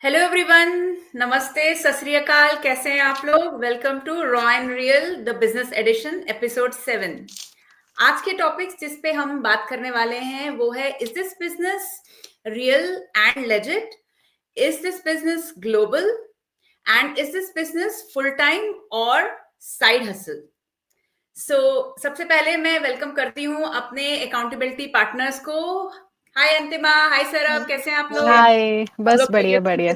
Hello everyone. नमस्ते, सत श्री अकाल। कैसे हैं आप लोग? Welcome to raw and real the business edition episode 7। आज के टॉपिक्स जिस पे हम बात करने वाले हैं वो है, is this business real and legit? Is this business global? And is this business full time और साइड हसल? सबसे पहले मैं वेलकम करती हूँ अपने अकाउंटेबिलिटी पार्टनर्स को। हाय अंतिमा, हाय सौरभ, कैसे हैं आप लोग? हाय, बस बढ़िया बढ़िया।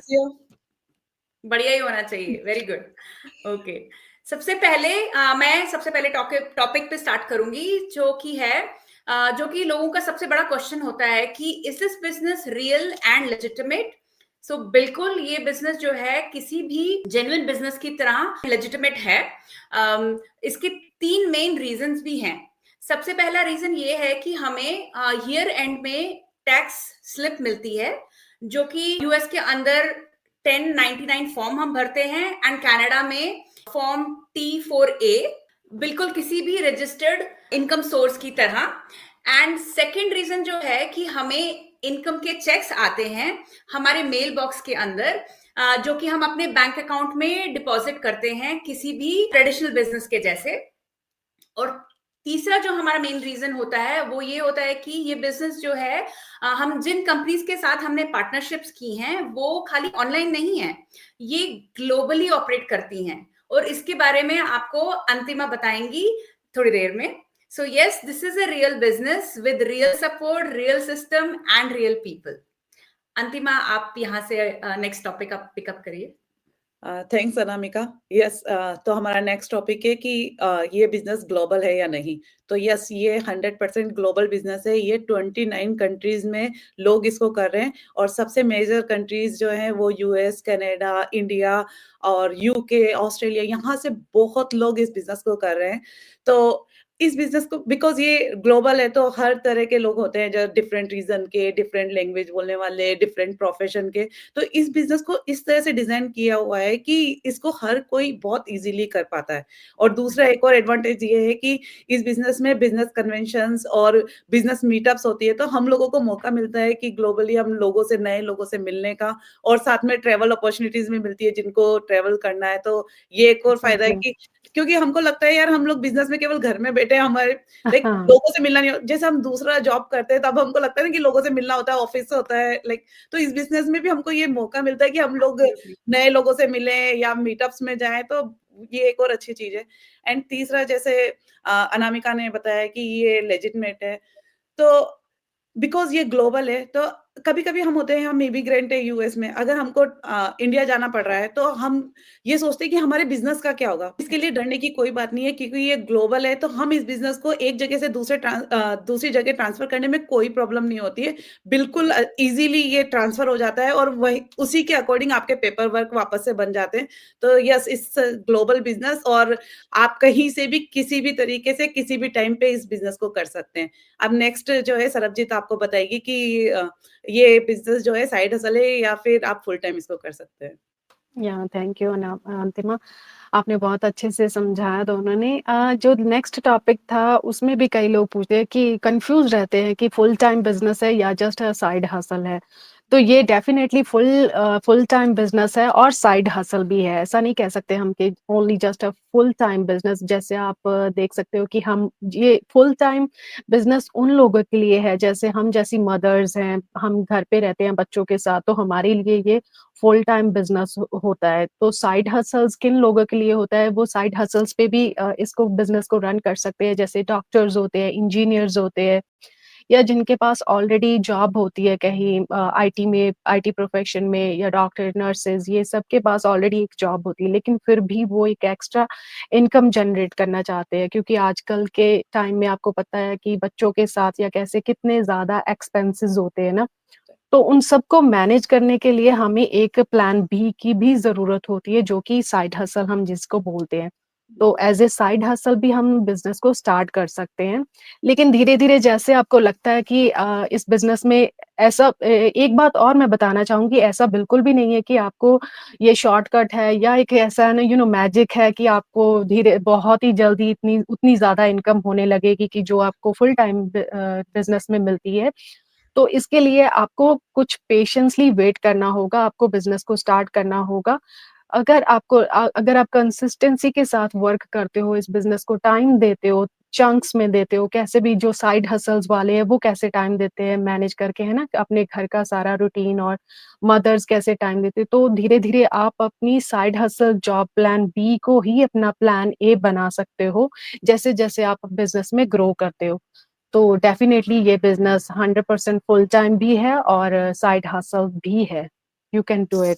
बढ़िया ही होना चाहिए। Very good. ओके, सबसे पहले मैं सबसे पहले टॉपिक पे स्टार्ट करूंगी, जो कि लोगों का सबसे बड़ा क्वेश्चन होता है कि is this business real and legitimate? बिल्कुल ये बिजनेस जो है किसी भी जेन्युइन बिजनेस की तरह लेजिटिमेट है। इसके तीन मेन रीजंस भी हैं। सबसे पहला रीजन ये है कि हमें ईयर एंड में टैक्स स्लिप मिलती है, जो कि यूएस के अंदर 1099 फॉर्म हम भरते हैं एंड कनाडा में फॉर्म T4A, बिल्कुल किसी भी रजिस्टर्ड इनकम सोर्स की तरह। एंड सेकेंड रीजन जो है कि हमें इनकम के चेक्स आते हैं हमारे मेल बॉक्स के अंदर, जो कि हम अपने बैंक अकाउंट में डिपॉजिट करते हैं किसी भी ट्रेडिशनल बिजनेस के जैसे। और तीसरा जो हमारा मेन रीजन होता है वो ये होता है कि ये बिजनेस जो है, हम जिन कंपनीज के साथ हमने पार्टनरशिप्स की हैं वो खाली ऑनलाइन नहीं है, ये ग्लोबली ऑपरेट करती हैं। और इसके बारे में आपको अंतिमा बताएंगी थोड़ी देर में। So yes, this is a real business with real support, real system and real people. अंतिमा, आप यहाँ से नेक्स्ट टॉपिक आप पिकअप करिए। थैंक्स अनामिका। यस, तो हमारा नेक्स्ट टॉपिक है कि ये बिजनेस ग्लोबल है या नहीं। तो यस, ये 100% ग्लोबल बिजनेस है। ये 29 कंट्रीज में लोग इसको कर रहे हैं और सबसे मेजर कंट्रीज जो हैं वो यूएस, कनाडा, इंडिया और यूके, ऑस्ट्रेलिया, यहाँ से बहुत लोग इस बिजनेस को कर रहे हैं। तो इस बिजनेस को बिकॉज ये ग्लोबल है तो हर तरह के लोग होते हैं, जो डिफरेंट रीजन के, डिफरेंट लैंग्वेज बोलने वाले, डिफरेंट प्रोफेशन के। तो इस बिजनेस को इस तरह से डिजाइन किया हुआ है कि इसको हर कोई बहुत इजीली कर पाता है। और दूसरा एक और एडवांटेज ये है कि इस बिजनेस में बिजनेस कन्वेंशंस और बिजनेस मीटअप्स होती है, तो हम लोगों को मौका मिलता है कि ग्लोबली हम लोगों से, नए लोगों से मिलने का, और साथ में ट्रेवल अपॉर्चुनिटीज भी मिलती है जिनको ट्रेवल करना है। तो ये एक और फायदा है कि क्योंकि हमको लगता है यार हम लोग बिजनेस में केवल घर में बैठे हैं, हमारे लाइक लोगों से मिलना नहीं जैसे हम दूसरा जॉब करते हैं तब हमको लगता है ना कि लोगों से मिलना होता है, ऑफिस से होता है लाइक। तो इस बिजनेस में भी हमको ये मौका मिलता है कि हम लोग नए लोगों से मिलें या मीटअप्स में जाएं, तो ये एक और अच्छी चीज है। एंड तीसरा, जैसे अनामिका ने बताया कि ये लेजिटमेट है, तो बिकॉज ये ग्लोबल है, तो कभी कभी हम होते हैं, हम इमिग्रेंट है यूएस में, अगर हमको इंडिया जाना पड़ रहा है तो हम ये सोचते हैं कि हमारे बिजनेस का क्या होगा। इसके लिए डरने की कोई बात नहीं है क्योंकि ये ग्लोबल है, तो हम इस बिजनेस को एक जगह से दूसरी जगह ट्रांसफर करने में कोई प्रॉब्लम नहीं होती है। बिल्कुल इजीली ये ट्रांसफर हो जाता है और वही उसी के अकॉर्डिंग आपके पेपर वर्क वापस से बन जाते हैं। तो यस, इस ग्लोबल बिजनेस, और आप कहीं से भी किसी भी तरीके से किसी भी टाइम पे इस बिजनेस को कर सकते हैं। अब नेक्स्ट जो है सरबजीत आपको बताएगी कि ये बिजनेस जो है साइड हसल है या फिर आप फुल टाइम इसको कर सकते हैं। या थैंक यू अंतिमा, आपने बहुत अच्छे से समझाया दोनों ने। जो नेक्स्ट टॉपिक था उसमें भी कई लोग पूछते हैं कि कंफ्यूज रहते हैं कि फुल टाइम बिजनेस है या जस्ट साइड हसल है। तो ये डेफिनेटली फुल टाइम बिजनेस है और साइड हसल भी है। ऐसा नहीं कह सकते हम कि only just a full time business. जैसे आप देख सकते हो कि हम ये फुल टाइम बिजनेस उन लोगों के लिए है, जैसे हम जैसी मदर्स हैं, हम घर पे रहते हैं बच्चों के साथ, तो हमारे लिए ये फुल टाइम बिजनेस होता है। तो साइड हसल्स किन लोगों के लिए होता है? वो साइड हसल्स पे भी इसको बिजनेस को रन कर सकते हैं, जैसे डॉक्टर्स होते हैं, इंजीनियर्स होते हैं, या जिनके पास ऑलरेडी जॉब होती है कहीं आईटी में, आईटी प्रोफेशन में, या डॉक्टर, नर्सेज, ये सब के पास ऑलरेडी एक जॉब होती है, लेकिन फिर भी वो एक एक्स्ट्रा इनकम जनरेट करना चाहते हैं, क्योंकि आजकल के टाइम में आपको पता है कि बच्चों के साथ या कैसे कितने ज्यादा एक्सपेंसेस होते हैं ना। तो उन सबको मैनेज करने के लिए हमें एक प्लान बी की भी ज़रूरत होती है, जो कि साइड हसल हम जिसको बोलते हैं। तो एज़ ए साइड हसल भी हम बिज़नेस को स्टार्ट कर सकते हैं। लेकिन धीरे-धीरे जैसे आपको लगता है कि इस बिज़नेस में ऐसा एक बात और मैं बताना चाहूँगी, ऐसा बिल्कुल भी नहीं है कि आपको ये शॉर्टकट है या एक ऐसा ना मैजिक है कि आपको धीरे बहुत ही जल्दी उतनी ज़्यादा इनकम होने लगेगी कि जो आपको फुल टाइम बिज़नेस में मिलती है। तो इसके लिए आपको कुछ पेशेंसली वेट करना होगा, आपको बिज़नेस को स्टार्ट करना होगा। अगर आप कंसिस्टेंसी के साथ वर्क करते हो, इस बिज़नेस को टाइम देते हो, चंक्स में देते हो, कैसे भी जो साइड हसल्स वाले हैं, वो कैसे टाइम देते हैं मैनेज करके, है ना? अपने घर का सारा रूटीन और मदर्स कैसे टाइम देते हैं, तो धीरे-धीरे आप अपनी side hustle job plan B को ही अपना प्लान ए बना सकते हो, जैसे-जैसे आप बिज़नेस में ग्रो करते हो। तो डेफ़िनेटली ये बिज़नेस 100% फुल टाइम भी है और साइड हसल भी है। You can do it.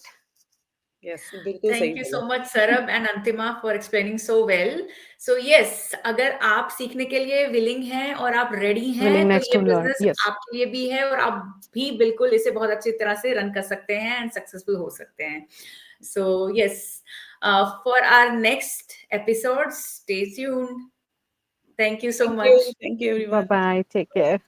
Yes, बिल्कुल सही थैंक यू सो बोला। Much Sarab and Antima for explaining so well. So yes, अगर आप सीखने के लिए विलिंग हैं और आप रेडी हैं, तो विलिंगनेस ये टू लर्न, बिजनेस यस। आपके लिए भी है और आप भी बिल्कुल इसे बहुत अच्छी तरह से रन कर सकते हैं एंड सक्सेसफुल हो सकते हैं। So yes, for our next episode, stay tuned. Thank you so much. Thank you everyone. Bye-bye, take care.